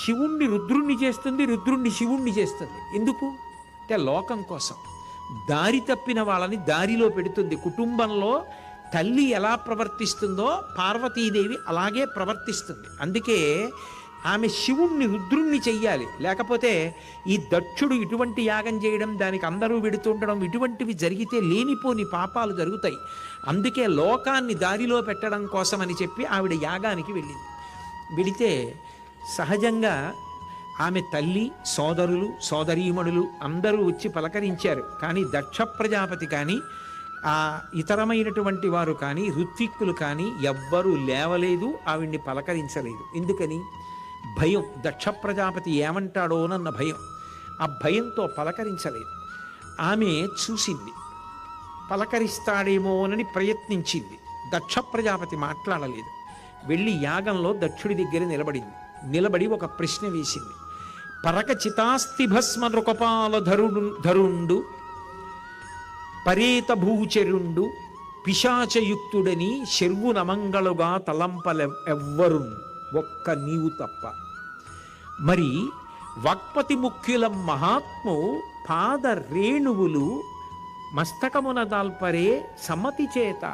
శివుణ్ణి రుద్రుణ్ణి చేస్తుంది, రుద్రుణ్ణి శివుణ్ణి చేస్తుంది. ఎందుకు అంటే లోకం కోసం. దారి తప్పిన వాళ్ళని దారిలో పెడుతుంది. కుటుంబంలో తల్లి ఎలా ప్రవర్తిస్తుందో పార్వతీదేవి అలాగే ప్రవర్తిస్తుంది. అందుకే ఆమె శివుణ్ణి రుద్రుణ్ణి చెయ్యాలి. లేకపోతే ఈ దక్షుడు ఇటువంటి యాగం చేయడం, దానికి అందరూ వెడుతుండడం, ఇటువంటివి జరిగితే లేనిపోని పాపాలు జరుగుతాయి. అందుకే లోకాన్ని దారిలో పెట్టడం కోసం అని చెప్పి ఆవిడ యాగానికి వెళ్ళింది. వెళితే సహజంగా ఆమె తల్లి, సోదరులు, సోదరీమణులు అందరూ వచ్చి పలకరించారు. కానీ దక్ష ప్రజాపతి కానీ ఆ ఇతరమైనటువంటి వారు కానీ ఋత్విక్కులు కానీ ఎవ్వరూ లేవలేదు, ఆవిడ్ని పలకరించలేదు. ఎందుకని? భయం. దక్ష ప్రజాపతి ఏమంటాడోనన్న భయం. ఆ భయంతో పలకరించలేదు. ఆమె చూసింది, పలకరిస్తాడేమోనని ప్రయత్నించింది. దక్ష ప్రజాపతి మాట్లాడలేదు. వెళ్ళి యాగంలో దక్షుడి దగ్గర నిలబడింది. నిలబడి ఒక ప్రశ్న వేసింది. పరక చితాస్తి భస్మ నృకపాల ధరుండు పరేత భూచరుండు పిశాచయుక్తుడని శర్వు నమంగళుగా తలంపలెవ్వరు ఒక్క నీవు తప్ప. మరి వాక్పతి ముఖ్యులం మహాత్ము పాద రేణువులు మస్తకమున దాల్పరే సమ్మతి చేత